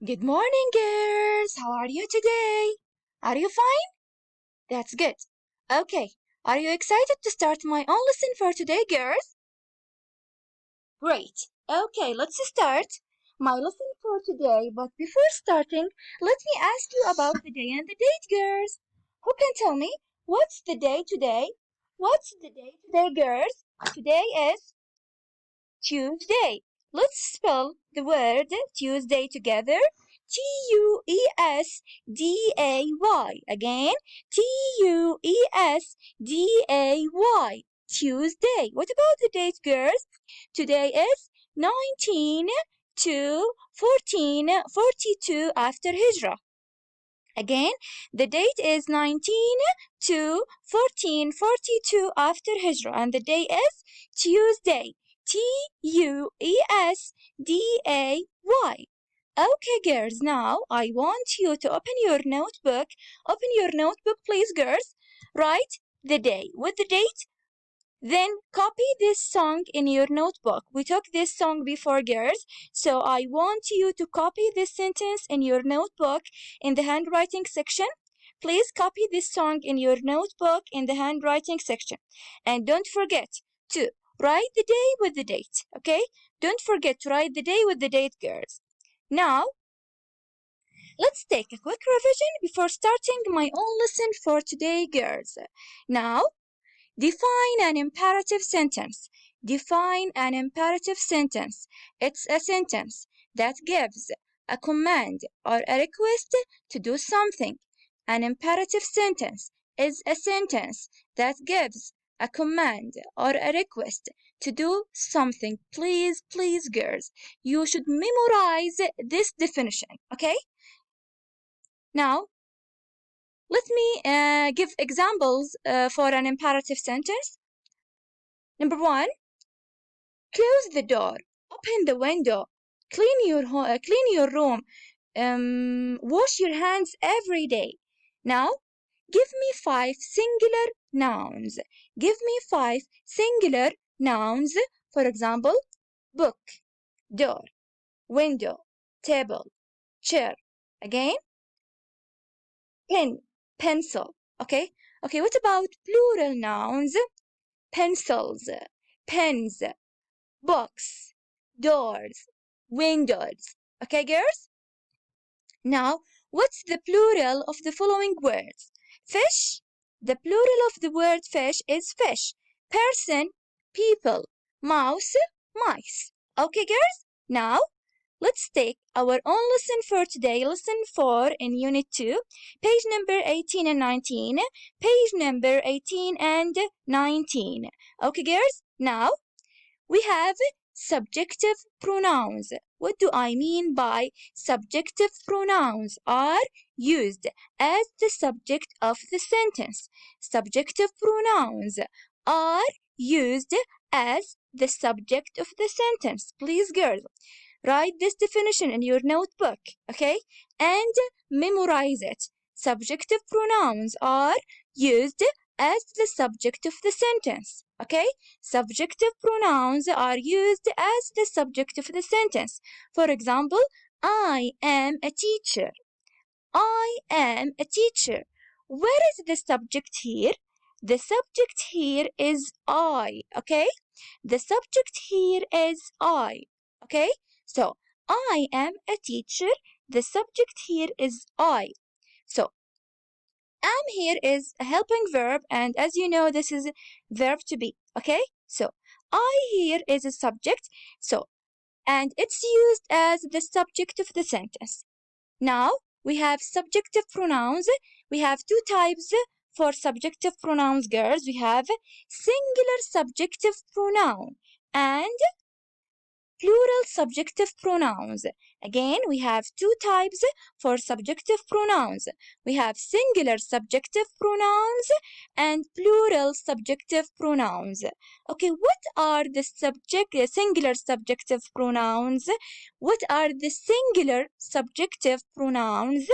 Good morning, girls. How are you today? Are you fine? That's good. Okay, are you excited to start my own lesson for today, girls? Great. Okay, let's start my lesson for today. But before starting, let me ask you about the day and the date, girls. Who can tell me what's the day today? What's the day today, girls? Today is Tuesday. Let's spell the word Tuesday together. Tuesday. Again, Tuesday. Tuesday. What about the date, girls? Today is 19 to 1442 after Hijrah. Again, the date is 19 to 1442 after Hijrah, and the day is Tuesday. Tuesday. Okay, girls, now I want you to open your notebook. Open your notebook, please, girls. Write the day with the date. Then copy this song in your notebook. We took this song before, girls, so I want you to copy this sentence in your notebook in the handwriting section. Please copy this song in your notebook in the handwriting section. And don't forget to write the day with the date, okay? Don't forget to write the day with the date, girls. Now, let's take a quick revision before starting my own lesson for today, girls. Now, define an imperative sentence. Define an imperative sentence. It's a sentence that gives a command or a request to do something. An imperative sentence is a sentence that gives a command or a request to do something. Please, please, girls, you should memorize this definition, okay? Now, let me give examples for an imperative sentence. Number one, close the door, open the window, clean your room, wash your hands every day. Now, give me 5 singular nouns. Give me 5 singular nouns. For example, book, door, window, table, chair. Again, pen, pencil. Okay, what about plural nouns? Pencils, pens, books, doors, windows. Okay, girls? Now, what's the plural of the following words? Fish. The plural of the word fish is fish. Person, people. Mouse, mice. Okay, girls? Now, let's take our own lesson for today, lesson 4 in Unit 2, page number 18 and 19. Page number 18 and 19. Okay, girls? Now, we have subjective pronouns. What do I mean by subjective pronouns? Are used as the subject of the sentence. Subjective pronouns are used as the subject of the sentence. Please, girls, write this definition in your notebook, okay? And memorize it. Subjective pronouns are used as the subject of the sentence, okay? Subjective pronouns are used as the subject of the sentence. For example, I am a teacher. I am a teacher. Where is the subject here? The subject here is I, okay? The subject here is I, okay? So, I am a teacher. The subject here is I. So, am here is a helping verb, and as you know, this is verb to be, okay? So, I here is a subject, so, and it's used as the subject of the sentence. Now, we have subjective pronouns. We have 2 types for subjective pronouns, girls. We have singular subjective pronoun and plural subjective pronouns. Again, we have 2 types for subjective pronouns. We have singular subjective pronouns and plural subjective pronouns. Okay, what are the singular subjective pronouns? What are the singular subjective pronouns?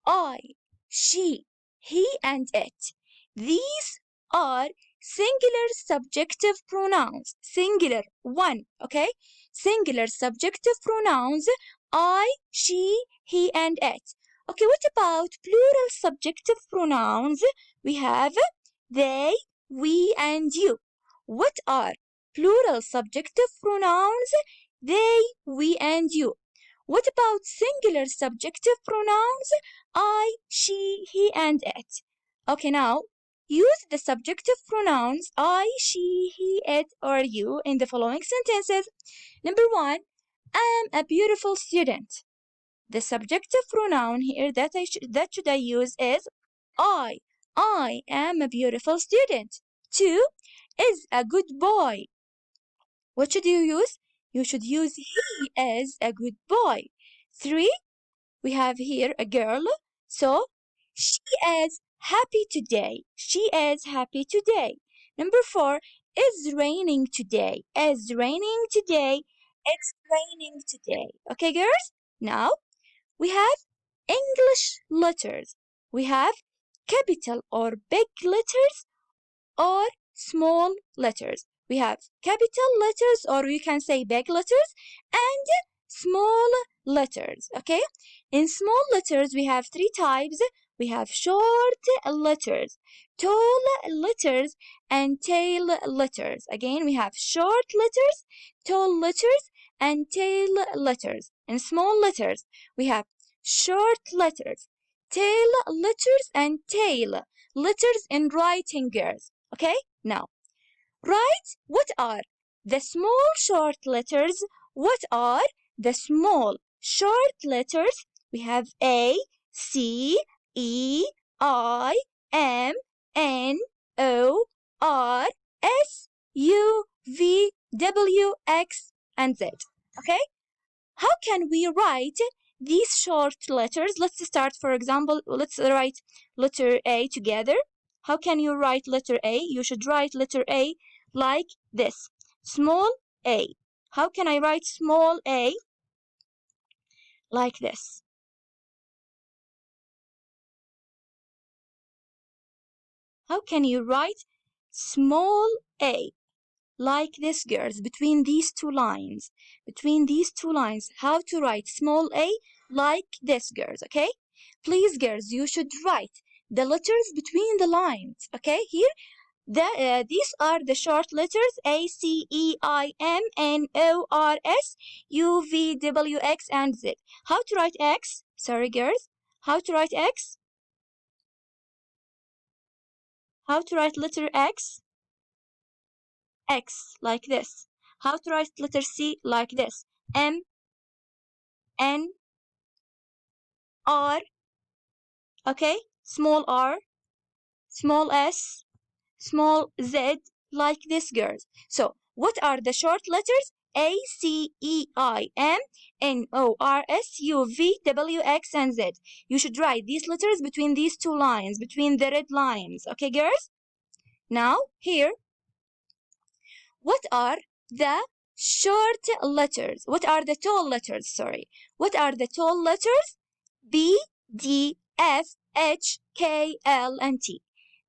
I, she, he, and it. These are singular subjective pronouns. Singular, one, okay? Singular subjective pronouns I, she, he, and it. Okay, what about plural subjective pronouns? We have they, we, and you. What are plural subjective pronouns? They, we, and you. What about singular subjective pronouns? I, she, he, and it. Okay, now use the subjective pronouns I, she, he, it, or you in the following sentences. Number one, I am a beautiful student. The subjective pronoun here that should I use is I. I am a beautiful student. Two, is a good boy. What should you use? You should use he is a good boy. Three, we have here a girl. So she is happy today. She is happy today. Number four, is raining today. Is raining today. It's raining today. Okay, girls? Now we have English letters. We have capital or big letters or small letters. We have capital letters, or you can say big letters, and small letters. Okay, in small letters we have three types. We have short letters, tall letters, and tail letters. Again, we have short letters, tall letters, and tail letters. In small letters we have short letters, tail letters, and tail letters in writing, girls. Okay, now write what are the small short letters. What are the small short letters? We have A, C, E, I, M, N, O, R, S, U, V, W, X, and Z. Okay? How can we write these short letters? Let's start, for example, let's write letter A together. How can you write letter A? You should write letter A like this. Small a. How can I write small a? Like this. How can you write small a? Like this, girls, between these two lines. Between these two lines, how to write small a like this, girls, okay? Please, girls, you should write the letters between the lines, okay? Here, these are the short letters A, C, E, I, M, N, O, R, S, U, V, W, X, and Z. How to write X? Sorry, girls. How to write X? How to write letter X? X, like this. How to write letter C? Like this. M, N, R, okay? Small r, small s, small z, like this, girls. So, what are the short letters? A, C, E, I, M, N, O, R, S, U, V, W, X, and Z. You should write these letters between these two lines, between the red lines. Okay, girls? Now, here, what are the short letters? What are the tall letters? Sorry. What are the tall letters? B, D, F, H, K, L, and T.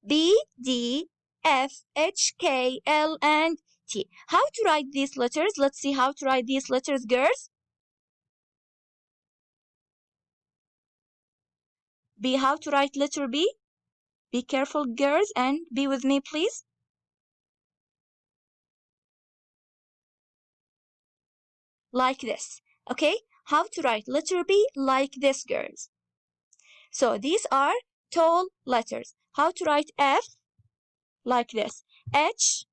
B, D, F, H, K, L, and T. How to write these letters? Let's see how to write these letters, girls. B, how to write letter B? Be careful, girls, and be with me, please. Like this. Okay? How to write letter B? Like this, girls. So these are tall letters. How to write F? Like this. H,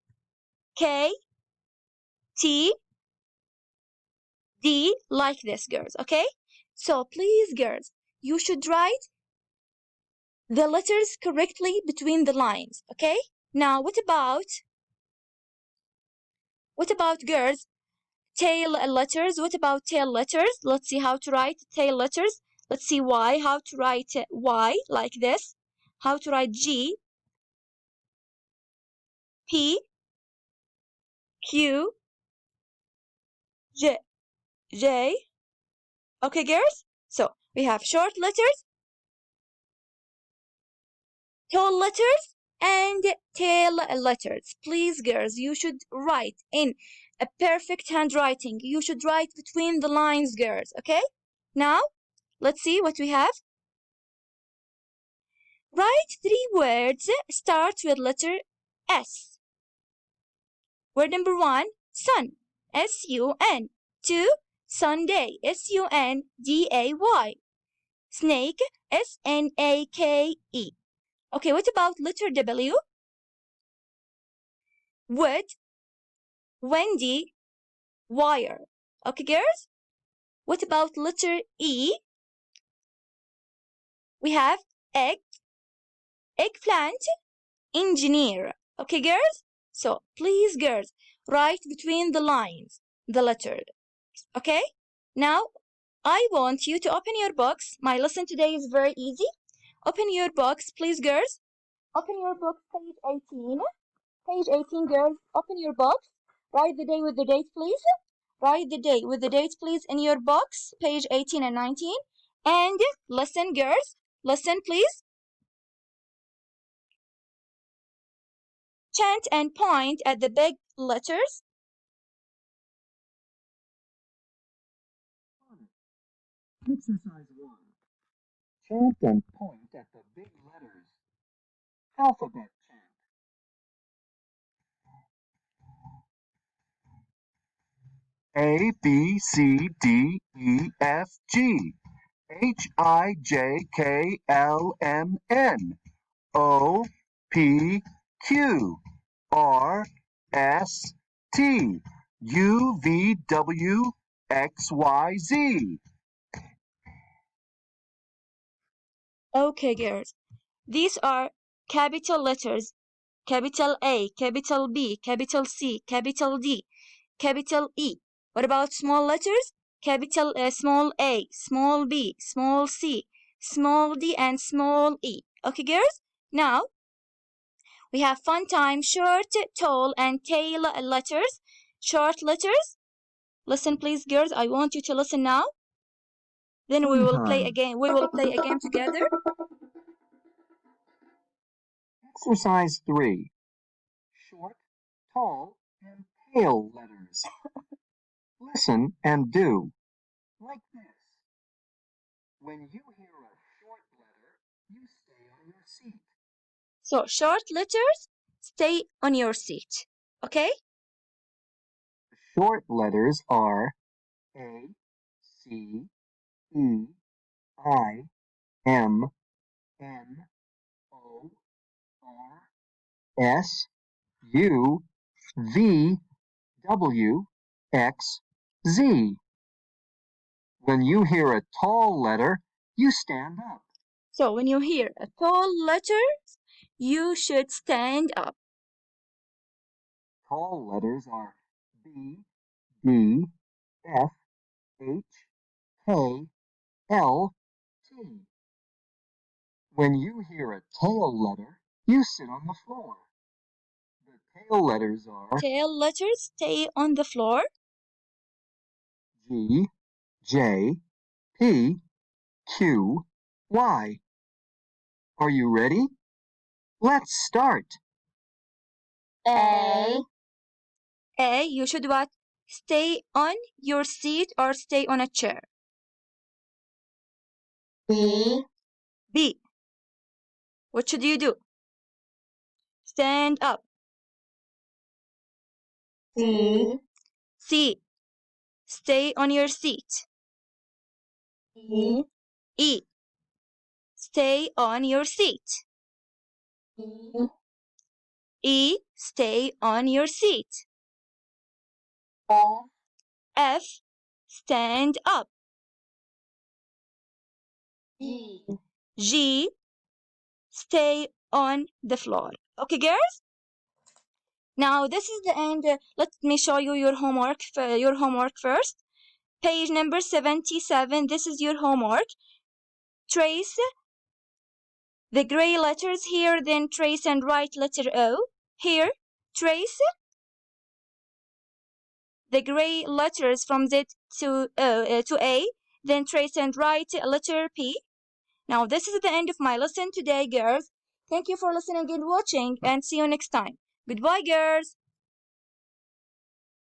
K, T, D, like this, girls. Okay? So please, girls, you should write the letters correctly between the lines. Okay? Now, what about girls? Tail letters. What about tail letters? Let's see how to write tail letters. Let's see Y. How to write Y like this. How to write G, P, Q, J, J. Okay, girls? So we have short letters, tall letters, and tail letters. Please, girls, you should write in a perfect handwriting. You should write between the lines, girls. Okay? Now, let's see what we have. Write 3 words start with letter S. Word number 1, sun, S-U-N. 2, Sunday, S-U-N-D-A-Y. Snake, S-N-A-K-E. Okay, what about letter W? Wood, windy, wire. Okay, girls? What about letter E? We have egg, eggplant, engineer. Okay, girls? So, please, girls, write between the lines the letter. Okay? Now, I want you to open your books. My lesson today is very easy. Open your books, please, girls. Open your books, page 18. Page 18, girls. Open your books. Write the day with the date, please. Write the day with the date, please, in your box, page 18 and 19. And listen, girls. Listen, please. Chant and point at the big letters. Exercise 1. Chant and point at the big letters. Alphabet chant. A, B, C, D, E, F, G, H, I, J, K, L, M, N, O, P, Q, R, S, T, U, V, W, X, Y, Z. Okay, girls. These are capital letters. Capital A, capital B, capital C, capital D, capital E. What about small letters? Capital small a, small b, small c, small d, and small e. Okay, girls? Now, we have fun time, short, tall, and tail letters. Short letters. Listen, please, girls. I want you to listen now. Then we will play again. We will play a game together. Exercise 3. Short, tall, and pale letters. Listen and do. Like this. When you hear a short letter, you stay on your seat. So, short letters, stay on your seat. Okay? The short letters are A, C, E, I, M, N, O, R, S, U, V, W, X, Z. When you hear a tall letter, you stand up. So when you hear a tall letter, you should stand up. Tall letters are B, D, F, H, K, L, T. When you hear a tail letter, you sit on the floor. The tail letters are Tail letters stay on the floor. G, J, P, Q, Y. Are you ready? Let's start. A, you should what? Stay on your seat or stay on a chair. B, what should you do? Stand up. C, stay on your seat. E, stay on your seat. E, stay on your seat. F, stand up. G, stay on the floor. Okay, girls? Now, this is the end. Let me show you your homework first. Page number 77. This is your homework. Trace the gray letters here, then trace and write letter O. Here, trace the gray letters from Z to A, then trace and write letter P. Now, this is the end of my lesson today, girls. Thank you for listening and watching, and see you next time. Goodbye, girls.